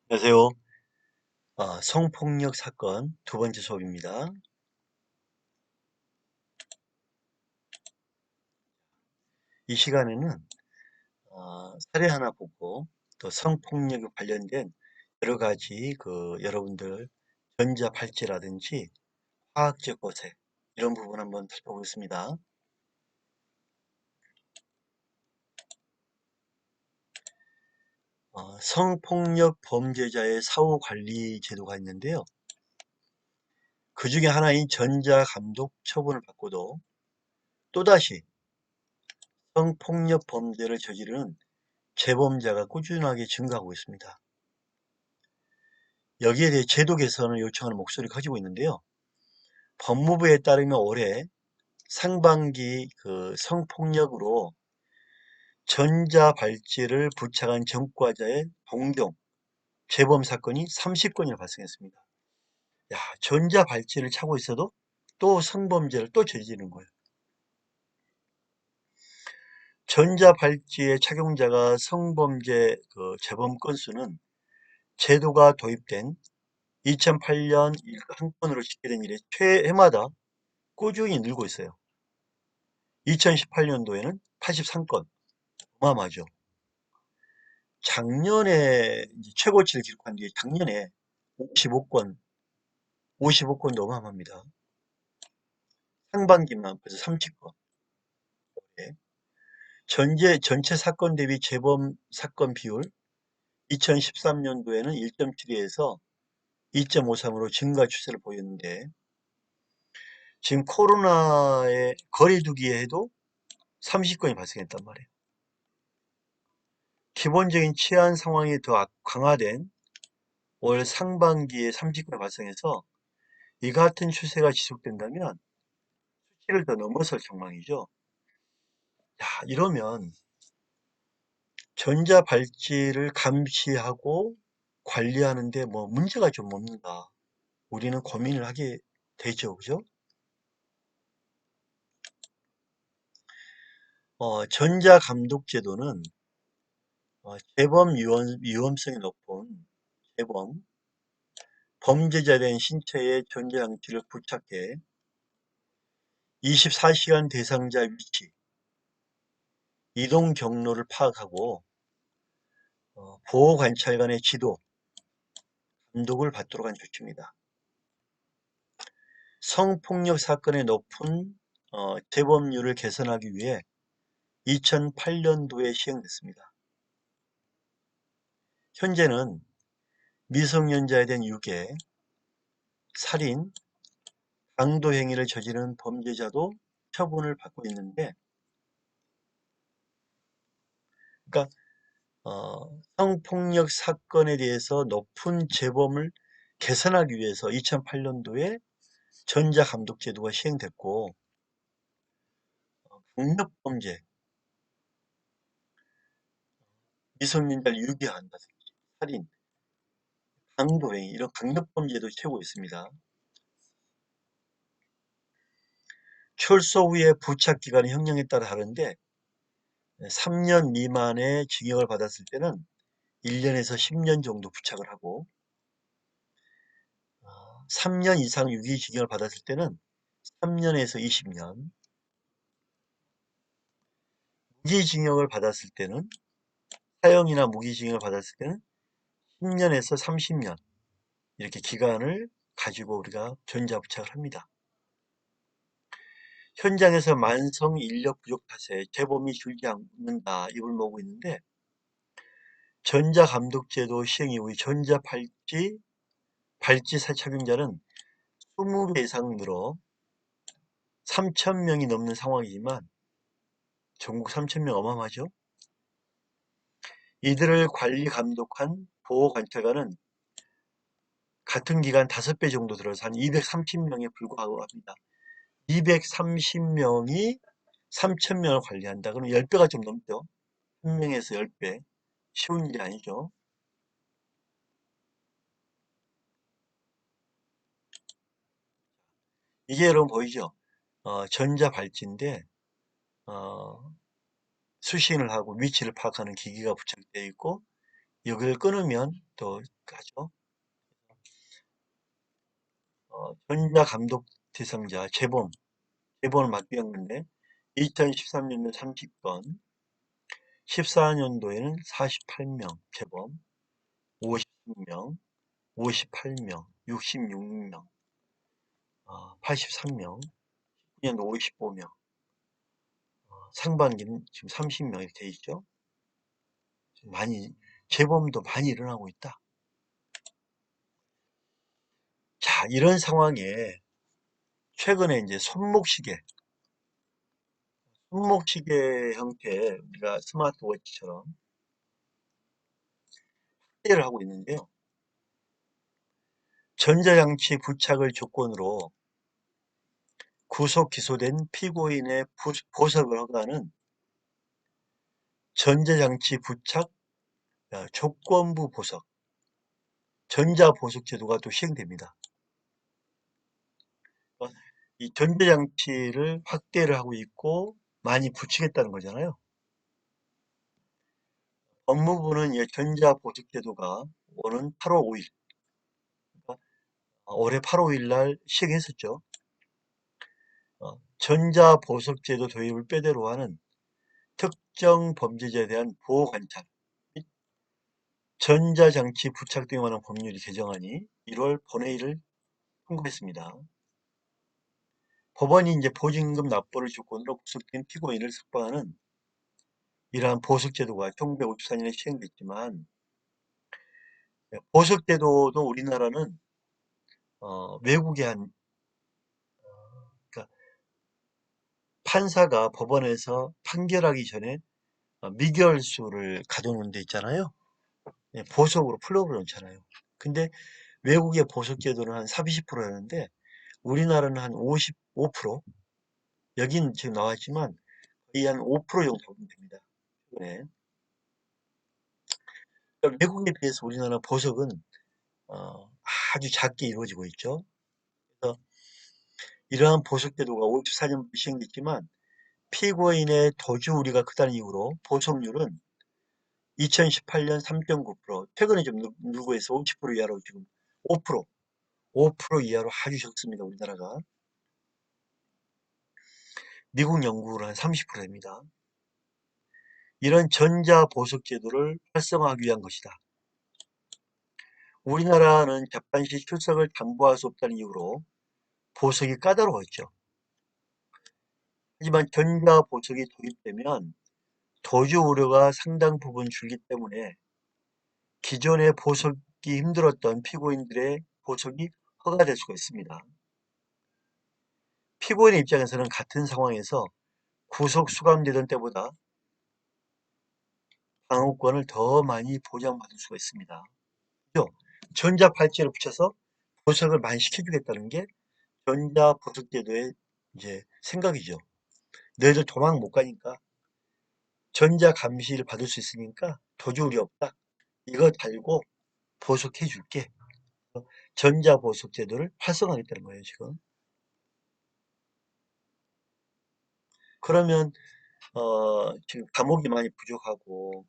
안녕하세요. 성폭력 사건 두 번째 수업입니다. 이 시간에는 사례 하나 보고 또 성폭력 관련된 여러 가지 여러분들 전자 발찌라든지 화학적 고세 이런 부분 한번 살펴보겠습니다. 성폭력 범죄자의 사후 관리 제도가 있는데요. 그 중에 하나인 전자감독 처분을 받고도 또다시 성폭력 범죄를 저지르는 재범자가 꾸준하게 증가하고 있습니다. 여기에 대해 제도 개선을 요청하는 목소리가 커지고 있는데요. 법무부에 따르면 올해 상반기 성폭력으로 전자발찌를 부착한 전과자의 동종, 재범 사건이 30건이나 발생했습니다. 야, 전자발찌를 차고 있어도 또 성범죄를 또 저지르는 거예요. 전자발찌의 착용자가 성범죄 재범 건수는 제도가 도입된 2008년 한 건으로 집계된 이래 최해마다 꾸준히 늘고 있어요. 2018년도에는 83건, 어마어마하죠. 작년에 최고치를 기록한 게 작년에 55건, 55건도 어마어마합니다. 상반기만 벌써 30건. 네. 전체 사건 대비 재범 사건 비율 2013년도에는 1.72에서 2.53으로 증가 추세를 보였는데 지금 코로나에 거리두기에 해도 30건이 발생했단 말이에요. 기본적인 치안 상황이 더 강화된 올 상반기에 30건이 발생해서 이 같은 추세가 지속된다면 수치를 더 넘어설 전망이죠. 야, 이러면 전자발찌를 감시하고 관리하는데 뭐 문제가 좀 없는가? 우리는 고민을 하게 되죠. 그죠? 전자감독제도는 재범 위험성이 높은 재범, 범죄자에 대한 신체에 전자장치를 부착해 24시간 대상자 위치, 이동 경로를 파악하고 보호관찰관의 지도, 감독을 받도록 한 조치입니다. 성폭력 사건의 높은 재범률을 개선하기 위해 2008년도에 시행됐습니다. 현재는 미성년자에 대한 유괴, 살인, 강도 행위를 저지른 범죄자도 처분을 받고 있는데, 그러니까 성폭력 사건에 대해서 높은 재범을 개선하기 위해서 2008년도에 전자감독제도가 시행됐고, 강력범죄, 미성년자를 유괴한다든지, 살인, 강도행위 이런 강력범죄도 채우고 있습니다. 출소 후에 부착기간의 형량에 따라 다른데 3년 미만의 징역을 받았을 때는 1년에서 10년 정도 부착을 하고 3년 이상 유기징역을 받았을 때는 3년에서 20년, 무기징역을 받았을 때는 사형이나 무기징역을 받았을 때는 10년에서 30년 이렇게 기간을 가지고 우리가 전자부착을 합니다. 현장에서 만성 인력 부족 탓에 재범이 줄지 않는다 이걸 모으고 있는데 전자감독제도 시행 이후 발찌 착용자는 20배 이상 늘어 3,000명이 넘는 상황이지만 전국 3,000명 어마어마하죠. 이들을 관리 감독한 보호관찰관은 같은 기간 5배 정도 들어서 한 230명에 불과하고 합니다. 230명이 3,000명을 관리한다. 그럼 10배가 좀 넘죠. 1명에서 10배. 쉬운 일이 아니죠. 이게 여러분 보이죠? 전자발찌인데 어, 수신을 하고 위치를 파악하는 기기가 부착되어 있고 여기를 끊으면 또 하죠. 전자감독 대상자 재범을 막기 위한 건데 2013년도 30건, 14년도에는 48명 재범, 50명, 58명, 66명, 83명, 9년도 55명, 상반기는 지금 30명 이렇게 돼 있죠. 많이 재범도 많이 일어나고 있다. 자, 이런 상황에 최근에 이제 손목시계 형태의 우리가 스마트워치처럼 확대를 하고 있는데요. 전자장치 부착을 조건으로 구속 기소된 피고인의 보석을 허가하는 전자장치 부착 조건부 보석, 전자보석 제도가 또 시행됩니다. 이 전자장치를 확대를 하고 있고 많이 붙이겠다는 거잖아요. 법무부는 이 전자보석 제도가 오는 8월 5일, 올해 8월 5일 날 시행했었죠. 전자보석제도 도입을 빼대로 하는 특정 범죄자에 대한 보호관찰 및 전자장치 부착 등에 관한 법률이 개정안이 1월 본회의를 통과했습니다. 법원이 이제 보증금 납부를 조건으로 구속된 피고인을 석방하는 이러한 보석제도가 1954년에 시행됐지만 보석제도도 우리나라는 외국의 그러니까 판사가 법원에서 판결하기 전에 미결수를 가둬놓은 데 있잖아요. 보석으로 풀어버 놓잖아요. 근데 외국의 보석 제도는 한 30%였는데 우리나라는 한 55%, 여긴 지금 나왔지만 거의 한 5% 정도 보면 됩니다. 네. 그러니까 외국에 비해서 우리나라 보석은 어, 아주 작게 이루어지고 있죠. 그래서 이러한 보석 제도가 54년부터 시행됐지만 피고인의 도주 우려가 크다는 이유로 보석률은 2018년 3.9%, 최근에 좀 늘고 해서 50% 이하로 지금 5%, 5% 이하로 아주 적습니다. 우리나라가. 미국, 영국은 한 30%입니다. 이런 전자보석 제도를 활성화하기 위한 것이다. 우리나라는 재판 시 출석을 담보할 수 없다는 이유로 보석이 까다로웠죠. 하지만 전자보석이 도입되면 도주 우려가 상당 부분 줄기 때문에 기존의 보석이 힘들었던 피고인들의 보석이 허가될 수가 있습니다. 피고인의 입장에서는 같은 상황에서 구속 수감되던 때보다 방어권을 더 많이 보장받을 수가 있습니다. 그죠? 전자팔찌를 붙여서 보석을 많이 시켜주겠다는 게 전자보석제도의 이제 생각이죠. 너희들 도망 못 가니까 전자 감시를 받을 수 있으니까 도주우리 없다. 이거 달고 보석해 줄게. 전자보석제도를 활성화하겠다는 거예요, 지금. 그러면 지금 감옥이 많이 부족하고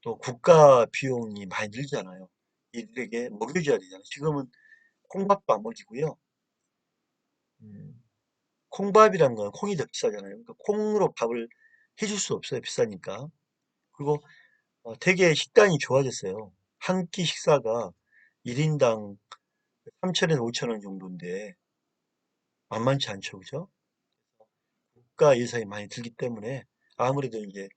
또 국가 비용이 많이 들잖아요. 이들에게 먹여줘야 되잖아요. 지금은 콩밥도 안 먹이고요. 음, 콩밥이라는 건 콩이 더 비싸잖아요. 그러니까 콩으로 밥을 해줄 수 없어요. 비싸니까. 그리고 되게 식단이 좋아졌어요. 한 끼 식사가 1인당 3천에서 5천 원 정도인데 만만치 않죠. 그죠? 국가 예산이 많이 들기 때문에 아무래도 이제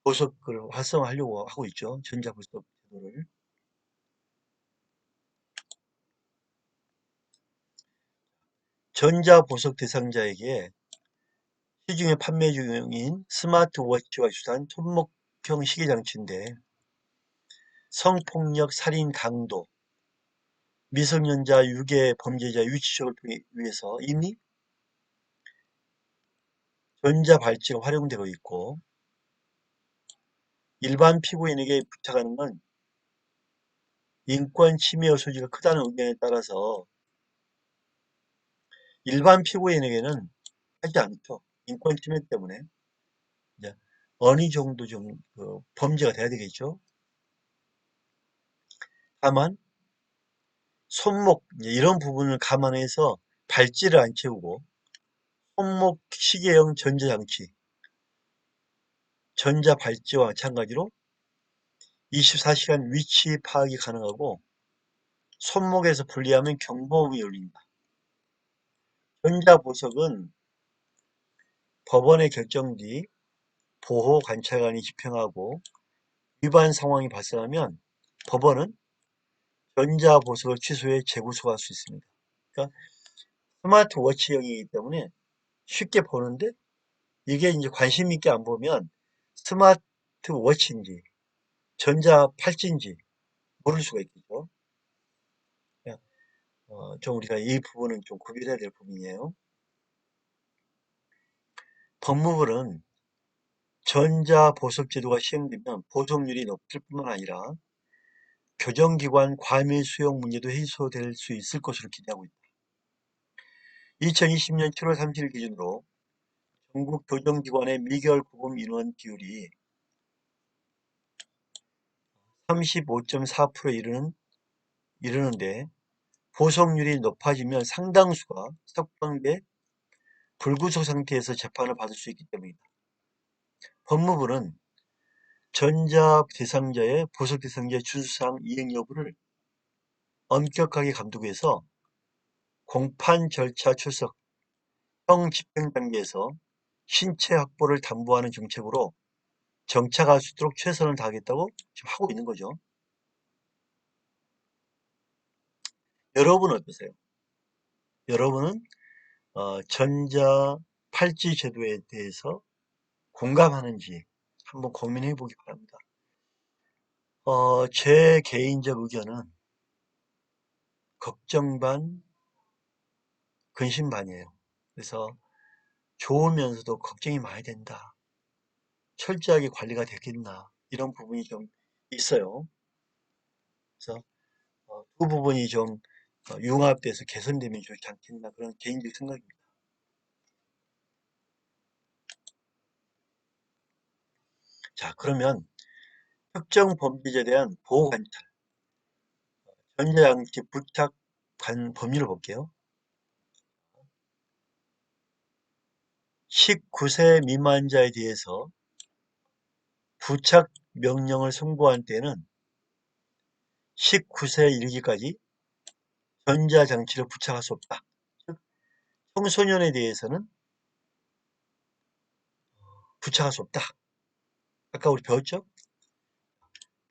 보석을 활성화하려고 하고 있죠. 전자보석 제도를. 전자보석 대상자에게 시중에 판매 중인 스마트워치와 유사한 손목형 시계장치인데 성폭력, 살인, 강도, 미성년자, 유괴 범죄자 유치적을 위해서 이미 전자발찌가 활용되고 있고 일반 피고인에게 부탁하는 건 인권 침해 소지가 크다는 의견에 따라서 일반 피고인에게는 하지 않죠. 인권 침해 때문에 이제 어느 정도 좀 범죄가 돼야 되겠죠. 다만 손목 이런 부분을 감안해서 발찌를 안 채우고 손목 시계형 전자장치, 전자발찌와 마찬가지로 24시간 위치 파악이 가능하고 손목에서 분리하면 경보음이 울린다. 전자보석은 법원의 결정 뒤 보호관찰관이 집행하고 위반 상황이 발생하면 법원은 전자보석을 취소해 재구속할 수 있습니다. 그러니까 스마트워치형이기 때문에 쉽게 보는데 이게 이제 관심 있게 안 보면 스마트워치인지 전자팔찌인지 모를 수가 있겠죠. 좀 우리가 이 부분은 좀 구별해야 될 부분이에요. 법무부는 전자보석 제도가 시행되면 보석률이 높을 뿐만 아니라 교정기관 과밀 수용 문제도 해소될 수 있을 것으로 기대하고 있다. 2020년 7월 30일 기준으로 전국 교정기관의 미결 구금 인원 비율이 35.4%에 이르는데 보석률이 높아지면 상당수가 석방돼 불구속 상태에서 재판을 받을 수 있기 때문이다. 법무부는 전자 대상자의 보석 대상자의 준수사항 이행 여부를 엄격하게 감독해서 공판 절차 출석, 형 집행 단계에서 신체 확보를 담보하는 정책으로 정착할 수 있도록 최선을 다하겠다고 지금 하고 있는 거죠. 여러분은 어떠세요? 여러분은 전자 팔찌 제도에 대해서 공감하는지 한번 고민해 보기 바랍니다. 제 개인적 의견은 걱정 반, 근심 반이에요. 그래서 좋으면서도 걱정이 많이 된다. 철저하게 관리가 되겠나 이런 부분이 좀 있어요. 그래서 그 부분이 좀 융합돼서 개선되면 좋지 않겠나 그런 개인적 생각입니다. 자, 그러면 특정 범죄에 대한 보호 관찰, 전자장치 부착 범위를 볼게요. 19세 미만자에 대해서 부착 명령을 선고한 때는 19세 이르기까지 전자장치를 부착할 수 없다. 즉, 청소년에 대해서는 부착할 수 없다. 아까 우리 배웠죠?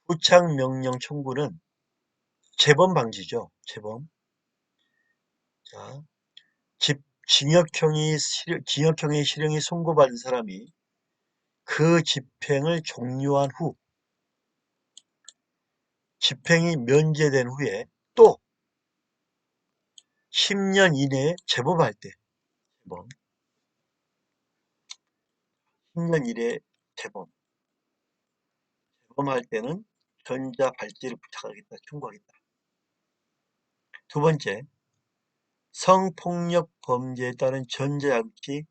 부착 명령 청구는 재범 방지죠. 재범. 자, 징역형의 실형이 선고받은 사람이 그 집행을 종료한 후, 집행이 면제된 후에 또 10년 이내에 재범할 때, 재범, 10년 이내에 재범, 재범할 때는 전자발찌를 부착하겠다, 청구하겠다. 두 번째, 성폭력 범죄에 따른 전자장치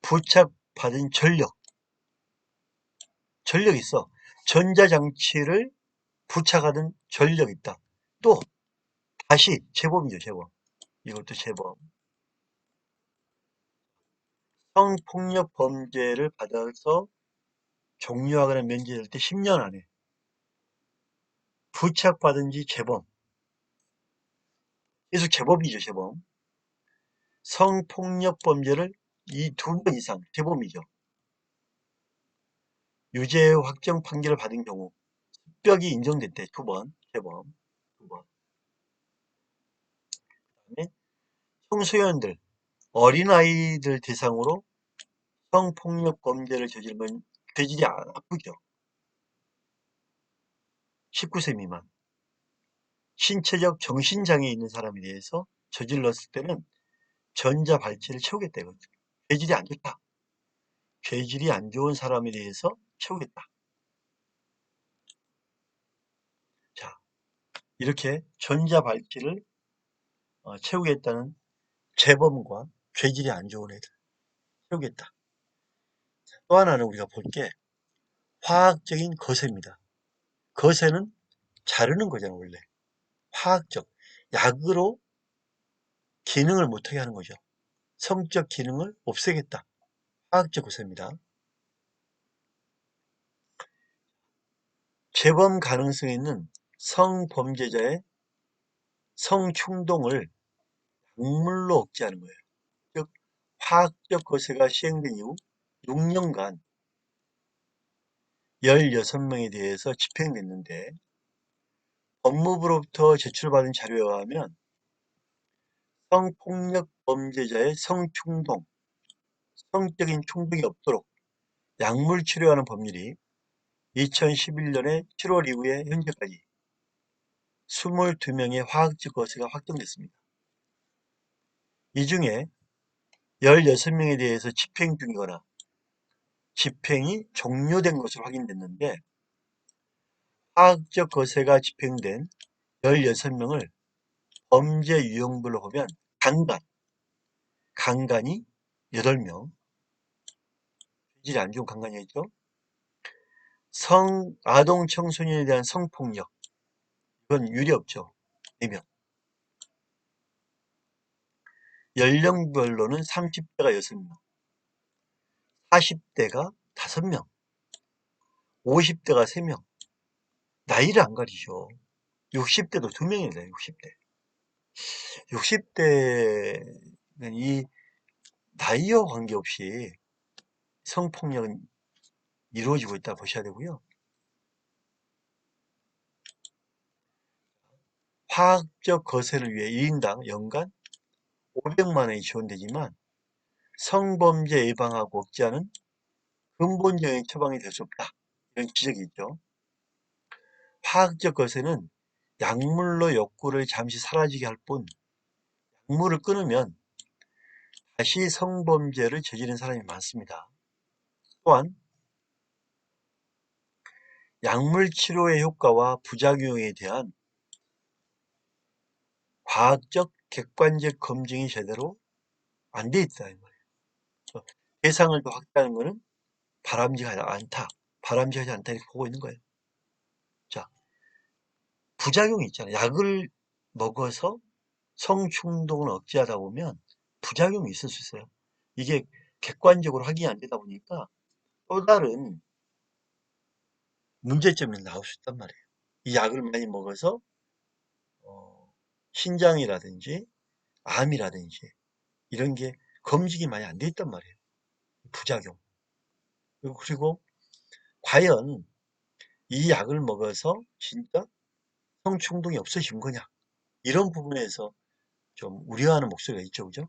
부착받은 전력 있어. 전자장치를 부착하던 전력 있다. 또 다시 재범이죠, 재범. 이것도 재범. 성폭력 범죄를 받아서 종료하거나 면제될 때 10년 안에 부착받은 지 재범. 계속 재범이죠, 재범. 성폭력 범죄를 이 2번 이상 재범이죠. 유죄 확정 판결을 받은 경우 습격이 인정될 때 2번 재범. 2번. 그다음에 청소년들, 어린아이들 대상으로 성폭력 범죄를 저지르면 죄질이 나쁘죠. 19세 미만. 신체적 정신장애 있는 사람에 대해서 저질렀을 때는 전자발찌를 채우겠다 이거죠. 죄질이 안 좋다. 죄질이 안 좋은 사람에 대해서 채우겠다. 자, 이렇게 전자발찌를 채우겠다는 재범과 죄질이 안 좋은 애들 채우겠다. 또 하나는 우리가 볼 게 화학적인 거세입니다. 거세는 자르는 거잖아 원래. 화학적, 약으로 기능을 못하게 하는 거죠. 성적 기능을 없애겠다. 화학적 거세입니다. 재범 가능성이 있는 성범죄자의 성충동을 약물로 억제하는 거예요. 즉 화학적 거세가 시행된 이후 6년간 16명에 대해서 집행됐는데 법무부로부터 제출받은 자료에 의하면 성폭력 범죄자의 성충동, 성적인 충동이 없도록 약물 치료하는 법률이 2011년에 7월 이후에 현재까지 22명의 화학적 거세가 확정됐습니다. 이 중에 16명에 대해서 집행 중이거나 집행이 종료된 것으로 확인됐는데 화학적 거세가 집행된 16명을 범죄 유형별로 보면 강간이 8명, 질이 안 좋은 강간이 있죠. 아동 청소년에 대한 성폭력, 이건 유례 없죠. 4명. 연령별로는 30대가 6명, 40대가 5명, 50대가 3명, 나이를 안 가리죠. 60대도 2명이다, 60대. 60대는 이 나이와 관계없이 성폭력은 이루어지고 있다 보셔야 되고요. 화학적 거세를 위해 1인당 연간 500만 원이 지원되지만 성범죄 예방하고 억제하는 근본적인 처방이 될 수 없다. 이런 지적이 있죠. 화학적 거세는 약물로 욕구를 잠시 사라지게 할 뿐 약물을 끊으면 다시 성범죄를 저지르는 사람이 많습니다. 또한 약물 치료의 효과와 부작용에 대한 과학적 객관적 검증이 제대로 안 돼 있다는 거예요. 대상을 더 확대하는 것은 바람직하지 않다 이렇게 보고 있는 거예요. 자, 부작용이 있잖아요. 약을 먹어서 성충동을 억제하다 보면 부작용이 있을 수 있어요. 이게 객관적으로 확인이 안 되다 보니까 또 다른 문제점이 나올 수 있단 말이에요. 이 약을 많이 먹어서 신장이라든지 암이라든지 이런 게 검증이 많이 안 돼 있단 말이에요. 부작용. 그리고 과연 이 약을 먹어서 진짜 성충동이 없어진 거냐? 이런 부분에서 좀 우려하는 목소리가 있죠, 그죠?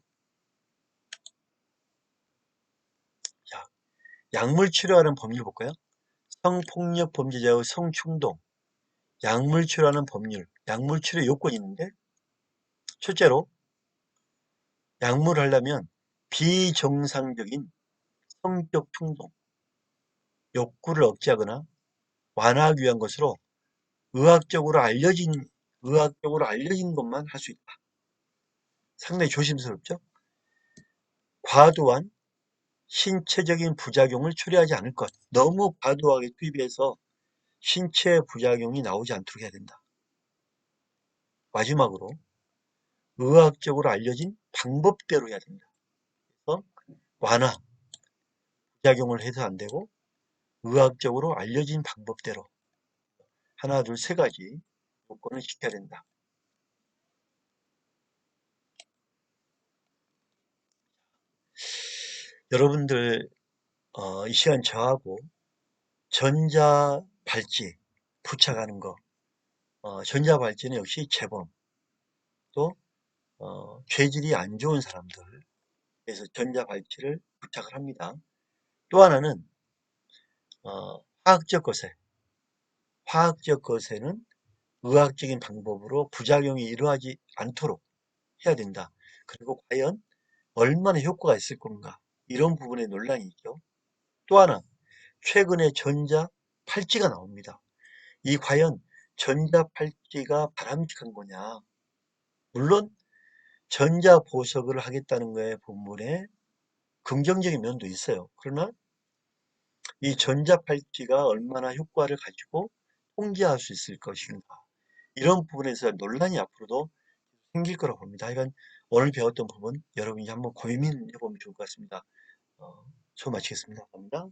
자, 약물 치료하는 법률 볼까요? 성폭력 범죄자의 성충동, 약물 치료하는 법률, 약물 치료 요건이 있는데, 첫째로, 약물을 하려면 비정상적인 성적 충동, 욕구를 억제하거나 완화하기 위한 것으로 의학적으로 알려진 것만 할 수 있다. 상당히 조심스럽죠? 과도한 신체적인 부작용을 초래하지 않을 것. 너무 과도하게 투입해서 신체 부작용이 나오지 않도록 해야 된다. 마지막으로 의학적으로 알려진 방법대로 해야 된다. 그래서 완화, 부작용을 해서 안 되고 의학적으로 알려진 방법대로 하나, 둘, 세 가지 요건을 지켜야 된다. 여러분들 이 시간 저하고 전자발찌 부착하는 거, 전자발찌는 역시 재범, 또 죄질이 안 좋은 사람들, 그래서 전자발찌를 부착을 합니다. 또 하나는 화학적 거세. 화학적 거세는 의학적인 방법으로 부작용이 일어나지 않도록 해야 된다. 그리고 과연 얼마나 효과가 있을 건가? 이런 부분에 논란이 있죠. 또 하나, 최근에 전자 팔찌가 나옵니다. 이 과연 전자 팔찌가 바람직한 거냐? 물론 전자 보석을 하겠다는 거에 본문에 긍정적인 면도 있어요. 그러나 이 전자 팔찌가 얼마나 효과를 가지고 통제할 수 있을 것인가? 이런 부분에서 논란이 앞으로도 생길 거라고 봅니다. 하여간 오늘 배웠던 부분 여러분이 한번 고민해 보면 좋을 것 같습니다. 수업 마치겠습니다. 감사합니다.